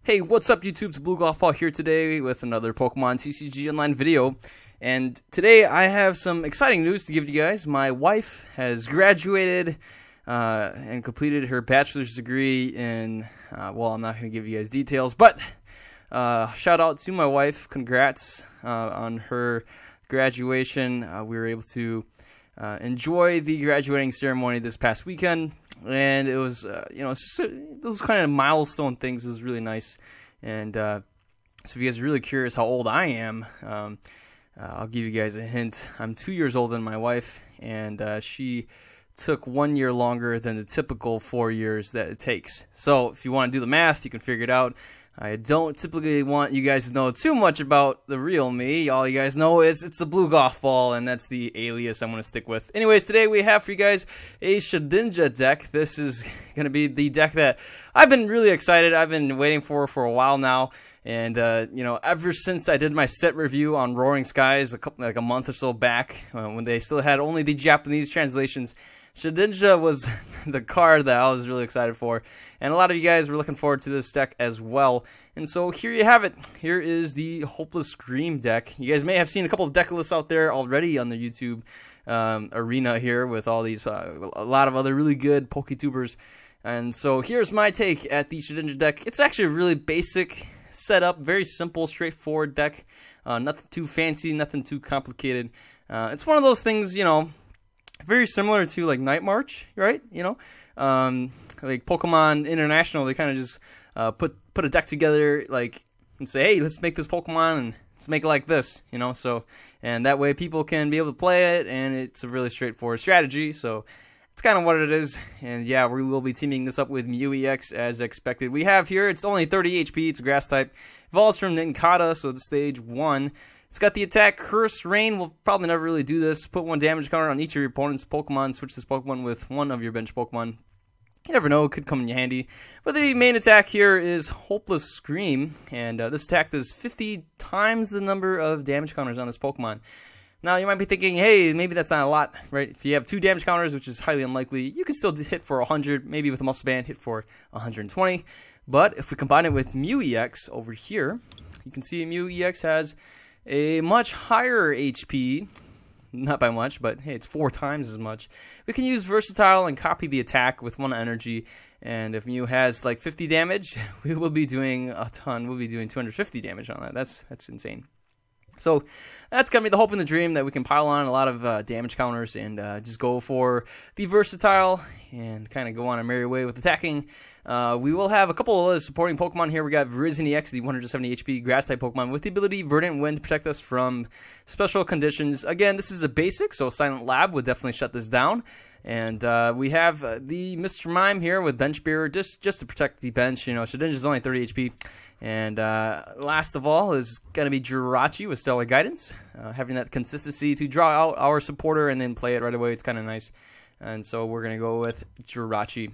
Hey, what's up YouTube? It's abluegolfball here today with another Pokemon TCG Online video. And today I have some exciting news to give you guys. My wife has graduated and completed her bachelor's degree in, well, I'm not going to give you guys details, but shout out to my wife. Congrats on her graduation. We were able to enjoy the graduating ceremony this past weekend. And it was, those kind of milestone things is really nice. And so if you guys are really curious how old I am, I'll give you guys a hint. I'm 2 years older than my wife, and she took 1 year longer than the typical 4 years that it takes. So if you want to do the math, you can figure it out. I don't typically want you guys to know too much about the real me. All you guys know is it's a abluegolfball, and that's the alias I'm going to stick with. Anyways, today we have for you guys a Shedinja deck. This is going to be the deck that I've been really excited. I've been waiting for a while now. And, ever since I did my set review on Roaring Skies a month or so back, when they still had only the Japanese translations, Shedinja was the card that I was really excited for, and a lot of you guys were looking forward to this deck as well. And so here you have it. Here is the Hopeless Scream deck. You guys may have seen a couple of deck lists out there already on the YouTube arena here with all these, a lot of other really good PokeTubers. And so here's my take at the Shedinja deck. It's actually a really basic setup, very simple, straightforward deck. Nothing too fancy, nothing too complicated. It's one of those things, very similar to like Night March, right? Like Pokemon International, they kind of just put a deck together, like, and say, hey, let's make this Pokemon and let's make it like this, So, and that way people can be able to play it, and it's a really straightforward strategy. So it's kind of what it is. And yeah, we will be teaming this up with Mew EX as expected. We have here, it's only 30 HP. It's a grass type. Evolves from Ninkata, so it's stage 1. It's got the attack Curse Rain. We'll probably never really do this. Put 1 damage counter on each of your opponent's Pokemon. Switch this Pokemon with one of your bench Pokemon. You never know, it could come in handy. But the main attack here is Hopeless Scream. And this attack does 50 times the number of damage counters on this Pokemon. Now, you might be thinking, hey, maybe that's not a lot, right? If you have 2 damage counters, which is highly unlikely, you can still hit for 100. Maybe with a Muscle Band, hit for 120. But if we combine it with Mew EX over here, you can see Mew EX has a much higher HP, not by much, but hey, it's 4 times as much. We can use Versatile and copy the attack with 1 energy, and if Mew has like 50 damage, we will be doing a ton. We'll be doing 250 damage on that. That's insane. So that's going to be the hope and the dream, that we can pile on a lot of damage counters and just go for the Versatile and kind of go on a merry way with attacking. We will have a couple of other supporting Pokemon here. We got Virizion EX, the 170 HP Grass-type Pokemon with the ability Verdant Wind to protect us from special conditions. Again, this is a basic, so Silent Lab would definitely shut this down. And we have the Mr. Mime here with Bench Bearer, just to protect the bench. Shedinja is only 30 HP. And last of all is going to be Jirachi with Stellar Guidance. Having that consistency to draw out our supporter and then play it right away, it's kind of nice. And so we're going to go with Jirachi.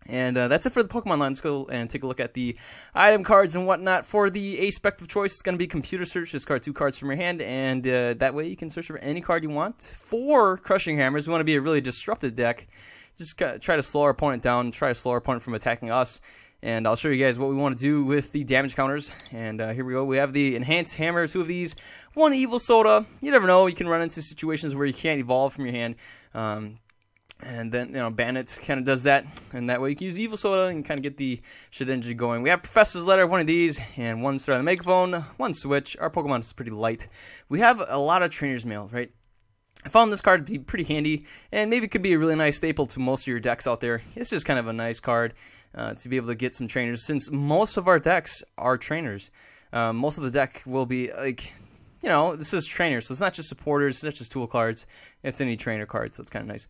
And that's it for the Pokemon line. Let's go and take a look at the item cards and whatnot. For the aspect of choice, it's going to be computer search. Discard 2 cards from your hand, and that way you can search for any card you want. For Crushing Hammers, we want to be a really disruptive deck. Just try to slow our opponent down, try to slow our opponent from attacking us. And I'll show you guys what we want to do with the damage counters. And here we go. We have the Enhanced Hammer, 2 of these, 1 Evil Soda. You never know. You can run into situations where you can't evolve from your hand. And then, Bandit kind of does that. And that way you can use Evil Soda and kind of get the Shedinja going. We have Professor's Letter, 1 of these, and 1 Star on the Megaphone, 1 Switch. Our Pokemon is pretty light. We have a lot of Trainer's Mail, right? I found this card to be pretty handy, and maybe it could be a really nice staple to most of your decks out there. It's just kind of a nice card to be able to get some trainers, since most of our decks are trainers. Most of the deck will be like, this is trainers, so it's not just supporters, it's not just tool cards, it's any trainer card, so it's kind of nice.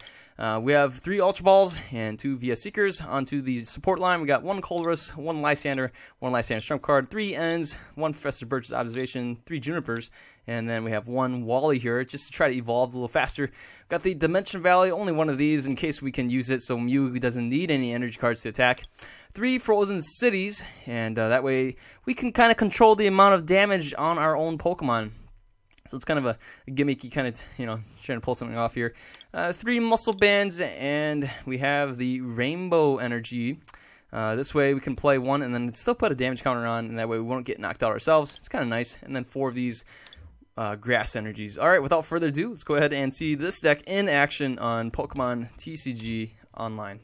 We have 3 Ultra Balls and 2 VS Seekers. Onto the support line, we got 1 Colress, 1 Lysander, 1 Lysander Trump card, 3 Ends, 1 Professor Birch's Observation, 3 Junipers, and then we have 1 Wally here, just to try to evolve a little faster. Got the Dimension Valley, only 1 of these in case we can use it, so Mew doesn't need any energy cards to attack. 3 Frozen Cities, and that way we can kind of control the amount of damage on our own Pokemon. So it's kind of a gimmicky kind of, trying to pull something off here. 3 Muscle Bands, and we have the Rainbow Energy. This way we can play one and then still put a damage counter on, and that way we won't get knocked out ourselves. It's kind of nice. And then 4 of these grass energies. Alright, without further ado, let's go ahead and see this deck in action on Pokemon TCG Online.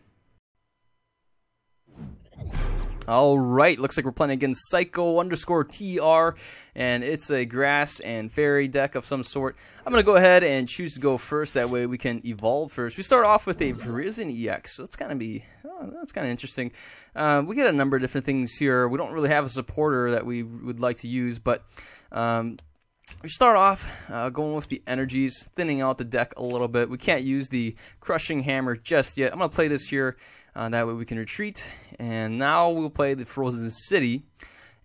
Alright, looks like we're playing against Psycho_TR, and it's a grass and fairy deck of some sort. I'm going to go ahead and choose to go first, that way we can evolve first. We start off with a Virizion EX, so it's going to be, that's kind of interesting. We get a number of different things here. We don't really have a supporter that we would like to use, but we start off going with the energies, thinning out the deck a little bit. We can't use the Crushing Hammer just yet. I'm going to play this here. That way we can retreat, and now we'll play the Frozen City,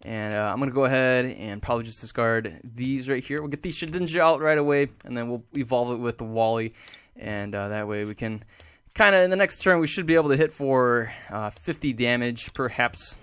and I'm going to go ahead and probably just discard these right here. We'll get these Shedinja out right away, and then we'll evolve it with the Wally, and that way we can kind of, in the next turn, we should be able to hit for 50 damage, perhaps,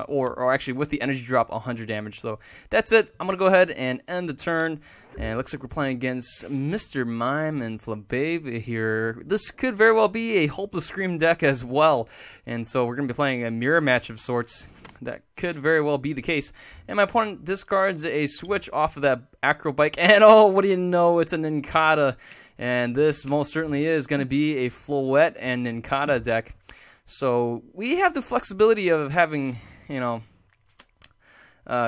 or actually with the energy drop, 100 damage. So that's it. I'm going to go ahead and end the turn. And it looks like we're playing against Mr. Mime and Flababe here. This could very well be a Hopeless Scream deck as well. And so we're going to be playing a mirror match of sorts. That could very well be the case. And my opponent discards a switch off of that Acrobike. And oh, what do you know? It's a Nincada. And this most certainly is going to be a Floette and Nincada deck. So we have the flexibility of having, you know,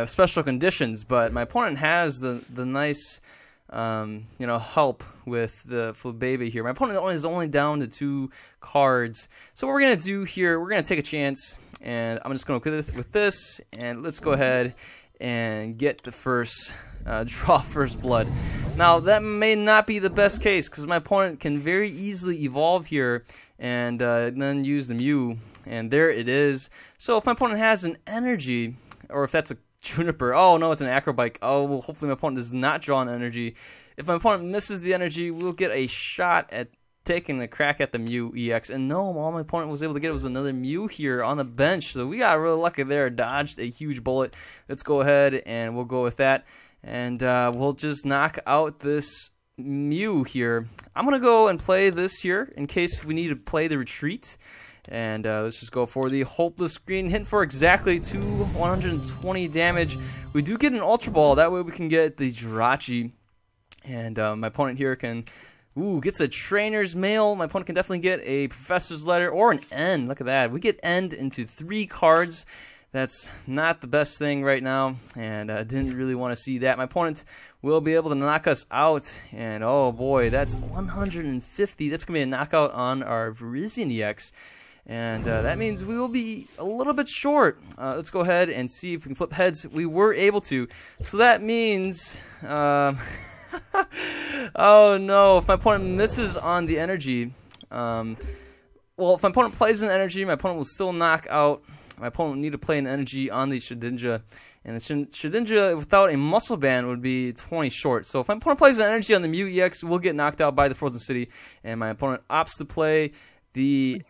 special conditions, but my opponent has the nice, you know, help with the Flababy here. My opponent is only down to 2 cards. So what we're gonna do here, we're gonna take a chance, and I'm just gonna go with this, and let's go ahead and get the first draw first blood. Now that may not be the best case because my opponent can very easily evolve here and then use the Mew, and there it is. So if my opponent has an energy, or if that's a Juniper, oh no, it's an Acrobike. Oh, well, hopefully my opponent does not draw an energy. If my opponent misses the energy, we'll get a shot at taking a crack at the Mew EX. And no, all my opponent was able to get was another Mew here on the bench. So we got really lucky there, dodged a huge bullet. Let's go ahead and we'll go with that. And we'll just knock out this Mew here. I'm going to go and play this here in case we need to play the retreat. And let's just go for the Hopeless Screen. Hit for exactly 120 damage. We do get an Ultra Ball. That way we can get the Jirachi. And my opponent here can... Ooh, gets a Trainer's Mail. My opponent can definitely get a Professor's Letter or an End. Look at that. We get End into 3 cards. That's not the best thing right now. And I didn't really want to see that. My opponent will be able to knock us out. And oh boy, that's 150. That's going to be a knockout on our Virizion EX. And that means we will be a little bit short. Let's go ahead and see if we can flip heads. We were able to. So that means... oh no, if my opponent misses on the energy... well, if my opponent plays an energy, my opponent will still knock out. My opponent will need to play an energy on the Shedinja. And the Shedinja without a muscle band would be 20 short. So if my opponent plays an energy on the Mew EX, we'll get knocked out by the Frozen City. And my opponent opts to play the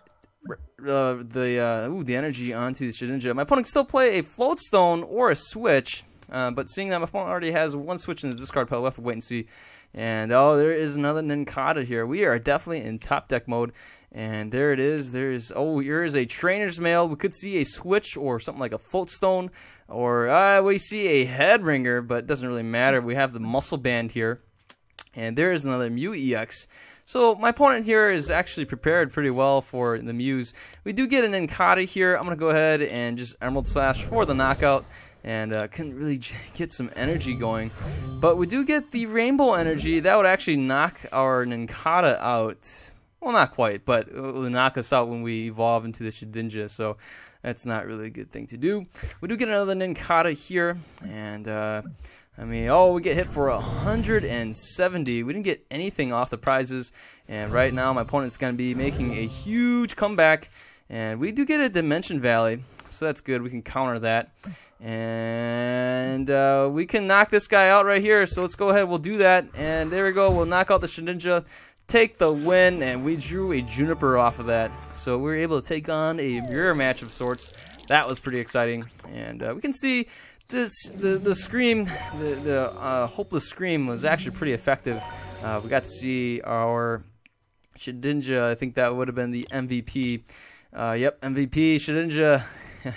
energy onto the Shedinja. My opponent can still play a Float Stone or a Switch, but seeing that my opponent already has 1 switch in the discard pile, we'll have to wait and see. And oh, there is another Nincada here. We are definitely in top deck mode, and there it is. Here is a Trainer's Mail. We could see a Switch or something like a Float Stone, or we see a Headringer, but it doesn't really matter. We have the Muscle Band here, and there is another Mew EX. So my opponent here is actually prepared pretty well for the Mews. We do get an Nincada here. I'm going to go ahead and just Emerald Slash for the knockout. And couldn't really get some energy going. But we do get the Rainbow Energy. That would actually knock our Nincada out. Well, not quite, but it will knock us out when we evolve into the Shedinja. So that's not really a good thing to do. We do get another Nincada here. And... I mean, oh, we get hit for 170. We didn't get anything off the prizes. And right now, my opponent's going to be making a huge comeback. And we do get a Dimension Valley. So that's good. We can counter that. And we can knock this guy out right here. So let's go ahead. We'll do that. And there we go. We'll knock out the Shedinja. Take the win. And we drew a Juniper off of that. So we were able to take on a mirror match of sorts. That was pretty exciting. And we can see... the Scream, the Hopeless Scream was actually pretty effective. We got to see our Shedinja. I think that would have been the MVP. Yep, MVP Shedinja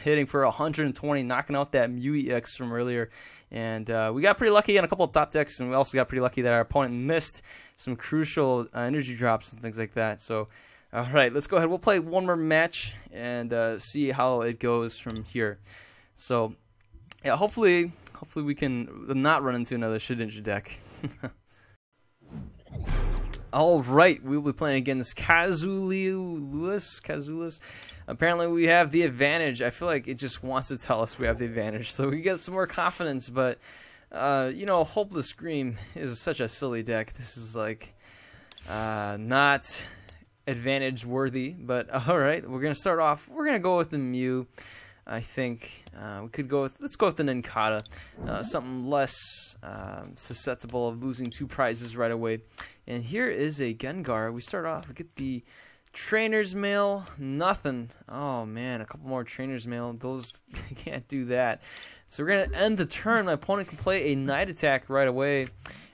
hitting for 120, knocking out that Mew EX from earlier. And we got pretty lucky on a couple of top decks, and we also got pretty lucky that our opponent missed some crucial energy drops and things like that. So, all right, let's go ahead. We'll play one more match and see how it goes from here. So, yeah, hopefully we can not run into another Shedinja deck. All right, we will be playing against Kazulis. Apparently, we have the advantage. I feel like it just wants to tell us we have the advantage, so we get some more confidence. But you know, Hopeless Scream is such a silly deck. This is like not advantage worthy. But all right, we're gonna start off. We're gonna go with the Mew. I think we could go with, let's go with the Ninkata, something less susceptible of losing 2 prizes right away. And here is a Gengar. We start off, we get the Trainer's Mail, nothing. Oh man, a couple more Trainer's Mail. Those can't do that. So we're gonna end the turn. My opponent can play a Night Attack right away,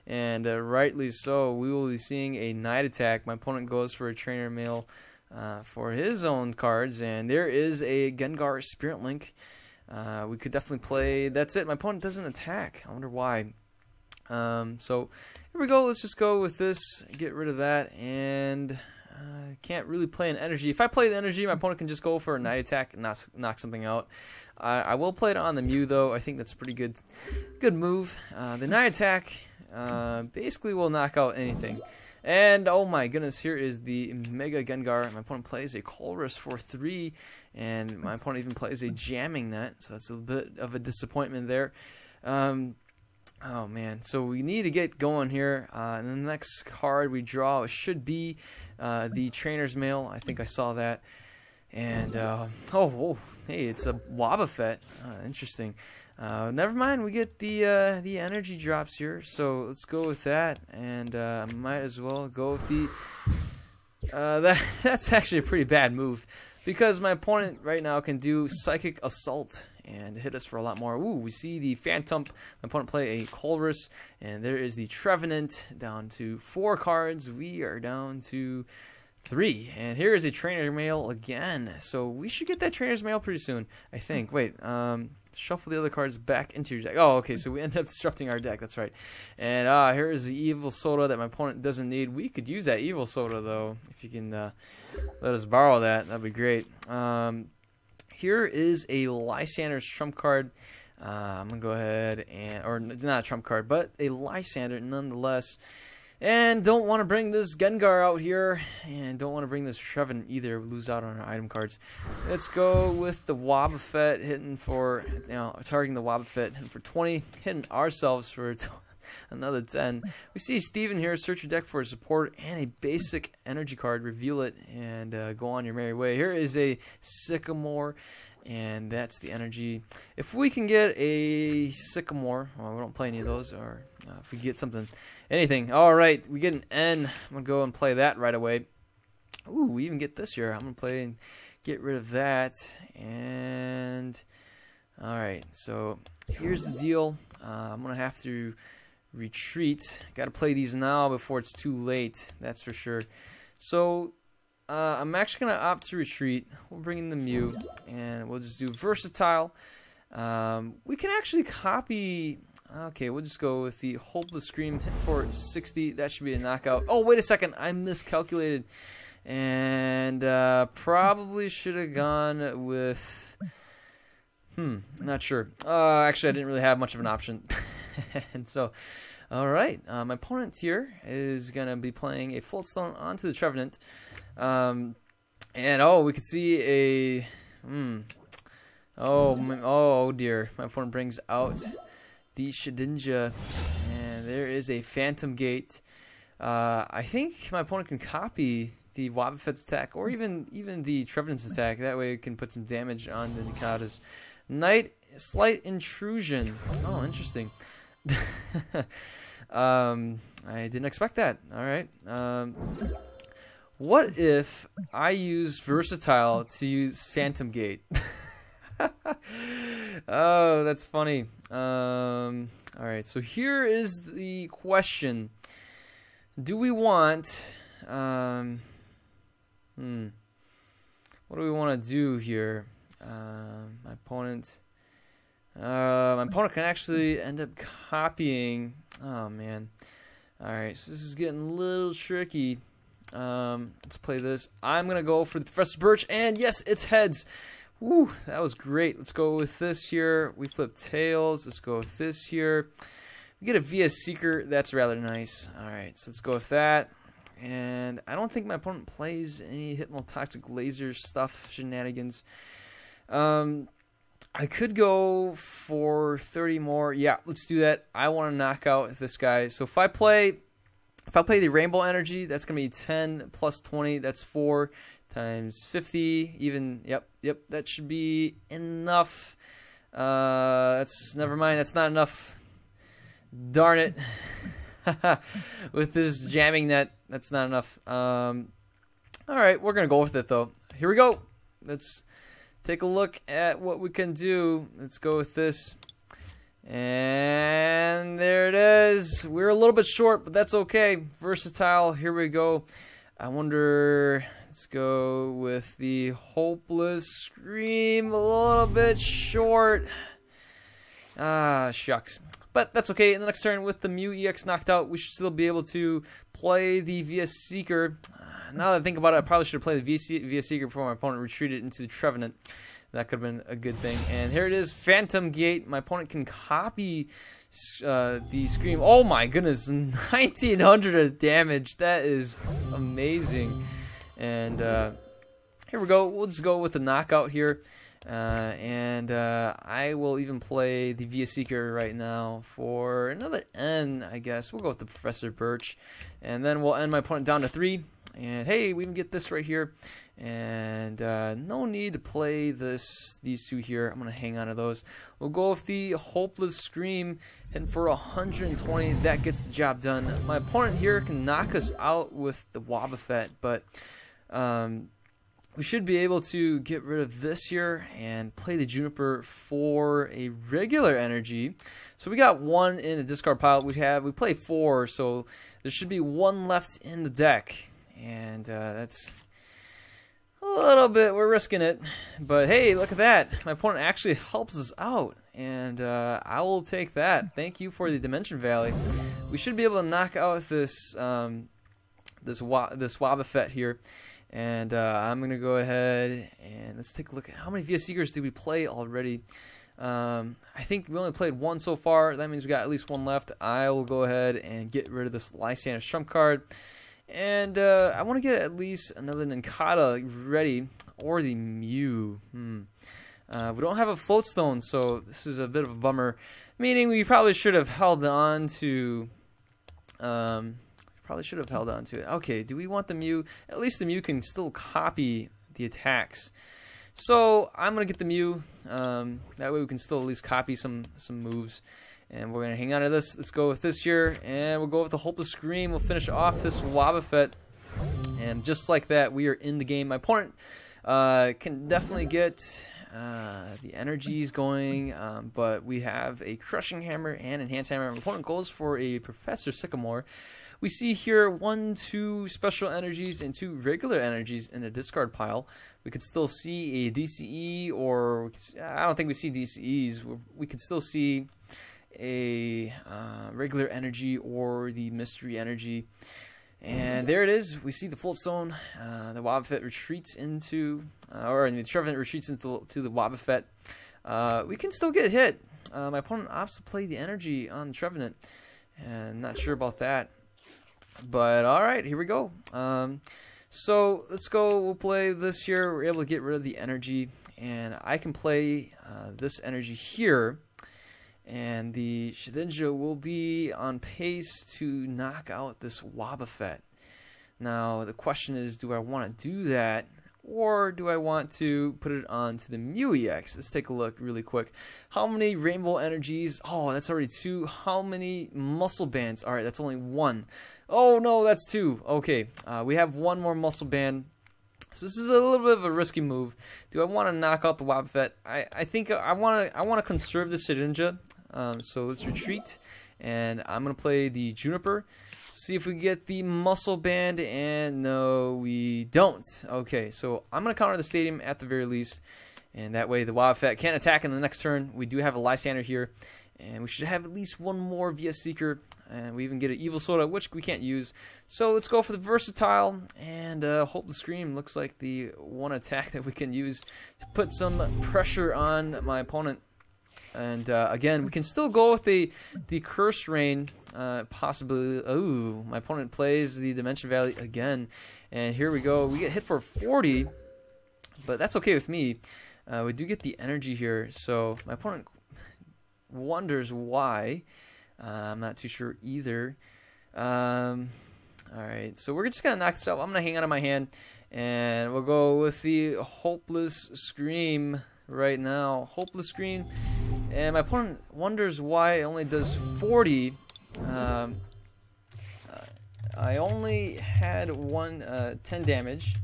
and rightly so. We will be seeing a Night Attack. My opponent goes for a Trainer Mail for his own cards, and there is a Gengar Spirit Link. We could definitely play. That's it. My opponent doesn't attack. I wonder why. So here we go. Let's just go with this. Get rid of that, and can't really play an energy. If I play the energy, my opponent can just go for a Night Attack and knock something out. I will play it on the Mew though. I think that's a pretty good move. The Night Attack basically will knock out anything. And oh my goodness, here is the Mega Gengar. My opponent plays a Colress for 3, and my opponent even plays a Jamming Net, so that's a bit of a disappointment there. Oh man, so we need to get going here. And the next card we draw should be the Trainer's Mail. I think I saw that. And oh, hey, it's a Wobbuffet. Interesting. Never mind, we get the energy drops here, so let's go with that. And might as well go with the that's actually a pretty bad move, because my opponent right now can do Psychic Assault and hit us for a lot more. Ooh, we see the Phantom. My opponent play a Colress, and there is the Trevenant, down to 4 cards. We are down to 3, and here is a Trainer Mail again. So we should get that Trainer's Mail pretty soon, I think. Wait, shuffle the other cards back into your deck. Oh, okay, so we end up disrupting our deck. That's right. And here is the Evil Soda that my opponent doesn't need. We could use that Evil Soda though. If you can let us borrow that, that'd be great. Here is a Lysander's trump card. I'm gonna go ahead and, or not a trump card, but a Lysander nonetheless. And don't want to bring this Gengar out here, and don't want to bring this Trevenant either. We lose out on our item cards. Let's go with the Wobbuffet, hitting for, targeting the Wobbuffet, hitting for 20, hitting ourselves for another 10. We see Steven here. Search your deck for a support and a basic energy card. Reveal it and go on your merry way. Here is a Sycamore, and that's the energy. If we can get a Sycamore, well, we don't play any of those, or if we get something, anything. All right, we get an N. I'm gonna go and play that right away. Ooh, we even get this here. I'm gonna play and get rid of that. And all right, so here's the deal. I'm gonna have to retreat. Got to play these now before it's too late. That's for sure. So I'm actually gonna opt to retreat. We'll bring in the Mew, and we'll just do Versatile. We can actually copy. Okay, we'll just go with the Hopeless Scream, hit for 60. That should be a knockout. Oh, wait a second. I miscalculated. And probably should have gone with... not sure. Actually, I didn't really have much of an option. And so, all right. My opponent here is going to be playing a Floatstone onto the Trevenant. And, oh, we could see a... Oh, dear. My opponent brings out the Shedinja, and there is a Phantom Gate. I think my opponent can copy the Wobbuffet's attack, or even the Trevenant's attack. That way it can put some damage on the Nikata's. Slight Intrusion. Oh, interesting. I didn't expect that. All right. What if I use Versatile to use Phantom Gate? Oh, that's funny. Alright, so here is the question. Do we want what do we want to do here? My opponent can actually end up copying. Oh man. Alright, so this is getting a little tricky. Let's play this. I'm gonna go for the Professor Birch, and yes, it's heads. Woo, that was great. Let's go with this here. We flip tails. Let's go with this here. We get a VS Seeker. That's rather nice. Alright, so let's go with that. And I don't think my opponent plays any Hypnotoxic Laser stuff, shenanigans. I could go for 30 more. Yeah, let's do that. I want to knock out this guy. So if I play the Rainbow Energy, that's going to be 10 plus 20. That's 4 times 50. Even, yep, that should be enough. Never mind. That's not enough. Darn it. With this jamming net, that's not enough. All right, we're going to go with it, though. Here we go. Let's take a look at what we can do. Let's go with this. And there it is. We're a little bit short, but that's okay. Versatile. Here we go. I wonder. Let's go with the Hopeless Scream. A little bit short. Ah, shucks. But that's okay. In the next turn, with the Mew EX knocked out, we should still be able to play the VS Seeker. Now that I think about it, I probably should have played the VS Seeker before my opponent retreated into the Trevenant. That could have been a good thing. And here it is, Phantom Gate. My opponent can copy the Scream. Oh my goodness, 1900 of damage. That is amazing. And here we go. We'll just go with the knockout here. I will even play the VS Seeker right now for another N, I guess. We'll go with the Professor Birch. And then we'll end my opponent down to 3. And hey, we can get this right here. And no need to play these two here. I'm going to hang on to those. We'll go with the Hopeless Scream, hitting for 120. That gets the job done. My opponent here can knock us out with the Wobbuffet, but we should be able to get rid of this here and play the Juniper for a regular energy. So we got 1 in the discard pile. We play 4, so there should be 1 left in the deck. And that's a little bit, we're risking it. But hey, look at that. My opponent actually helps us out. And I will take that. Thank you for the Dimension Valley. We should be able to knock out this Wobbuffet here. And I'm going to go ahead and let's take a look at how many VS Seekers did we play already. I think we only played 1 so far. That means we got at least 1 left. I will go ahead and get rid of this Lysander's trump card. And I want to get at least another Nincada ready, or the Mew. We don't have a Floatstone, so this is a bit of a bummer. Meaning we probably should have held on to. Okay, do we want the Mew? At least the Mew can still copy the attacks. So I'm gonna get the Mew. That way we can still at least copy some moves. And we're going to hang on to this. Let's go with this here. And we'll go with the Hopeless Scream. We'll finish off this Wobbuffet. And just like that, we are in the game. My opponent can definitely get the energies going. But we have a Crushing Hammer and Enhanced Hammer. My opponent goes for a Professor Sycamore. We see here 1, 2 special energies and 2 regular energies in a discard pile. We could still see a DCE, or I don't think we see DCEs. We could still see a regular energy or the mystery energy. And there it is. We see the Floatstone. The Wobbuffet retreats into, or the Trevenant retreats into the Wobbuffet. We can still get hit. My opponent opts to play the energy on the Trevenant. And not sure about that. But alright, here we go. So let's go. We'll play this here. We're able to get rid of the energy. And I can play this energy here. And the Shedinja will be on pace to knock out this Wobbuffet. Now, the question is, do I want to do that? Or do I want to put it onto the Mew EX? Let's take a look really quick. How many Rainbow Energies? Oh, that's already 2. How many Muscle Bands? Alright, that's only 1. Oh, no, that's 2. Okay, we have 1 more Muscle Band. So this is a little bit of a risky move. Do I want to knock out the Wobbuffet? I think I want to conserve the Shedinja. So let's retreat, and I'm going to play the Juniper. See if we get the Muscle Band, and no, we don't. Okay, so I'm going to counter the Stadium at the very least, and that way the Wobbuffet can't attack in the next turn. We do have a Lysander here, and we should have at least one more VS Seeker, and we even get an Evil Soda, which we can't use. So let's go for the Versatile, and Hope the Scream looks like the one attack that we can use to put some pressure on my opponent. And again, we can still go with the Curse Rain, possibly. Ooh, my opponent plays the Dimension Valley again, and here we go. We get hit for 40, but that's okay with me. We do get the energy here, so my opponent wonders why. I'm not too sure either. Alright, so we're just going to knock this out. I'm going to hang out of my hand, and we'll go with the Hopeless Scream right now. Hopeless Scream, and my opponent wonders why it only does 40. I only had 10 damage,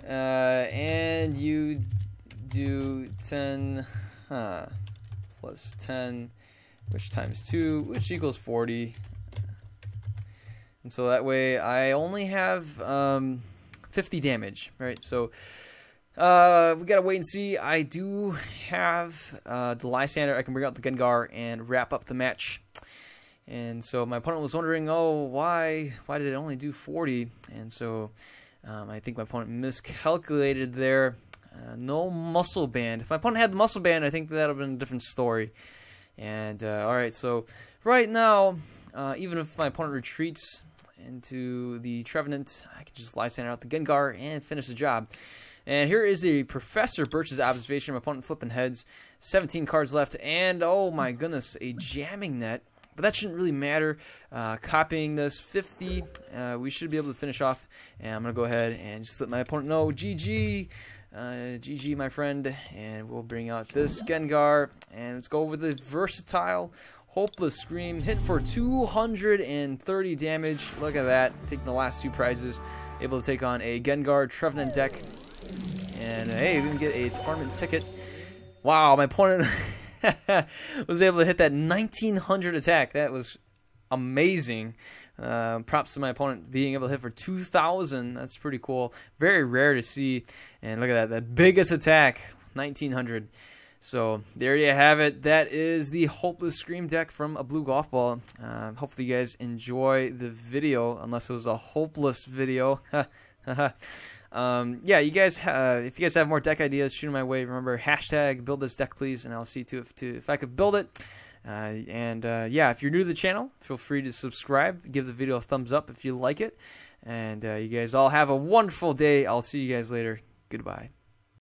and you do 10 plus 10, which times 2, which equals 40. And so that way I only have 50 damage, right? So we gotta wait and see. I do have the Lysander. I can bring out the Gengar and wrap up the match. And so my opponent was wondering, oh, why did it only do 40? And so I think my opponent miscalculated there. No Muscle Band. If my opponent had the Muscle Band, I think that would have been a different story. And alright, so right now, even if my opponent retreats into the Trevenant, I can just Lysander out the Gengar and finish the job. And here is the Professor Birch's observation. My opponent flipping heads. 17 cards left, and oh my goodness, a jamming net. But that shouldn't really matter. Copying this 50, we should be able to finish off. And I'm going to go ahead and just let my opponent know, GG. GG, my friend. And we'll bring out this Gengar. And let's go over the Versatile Hopeless Scream. Hit for 230 damage. Look at that. Taking the last 2 prizes. Able to take on a Gengar Trevenant deck. And hey, we can get a tournament ticket. Wow, my opponent was able to hit that 1900 attack. That was amazing. Props to my opponent being able to hit for 2000. That's pretty cool. Very rare to see. And look at that, the biggest attack, 1900. So there you have it. That is the Hopeless Scream deck from abluegolfball. Hopefully you guys enjoy the video, unless it was a hopeless video. Yeah, you guys, if you guys have more deck ideas, shoot them my way. Remember, hashtag build this deck, please, and I'll see to if I could build it. Yeah, if you're new to the channel, feel free to subscribe. Give the video a thumbs up if you like it. And you guys all have a wonderful day. I'll see you guys later. Goodbye.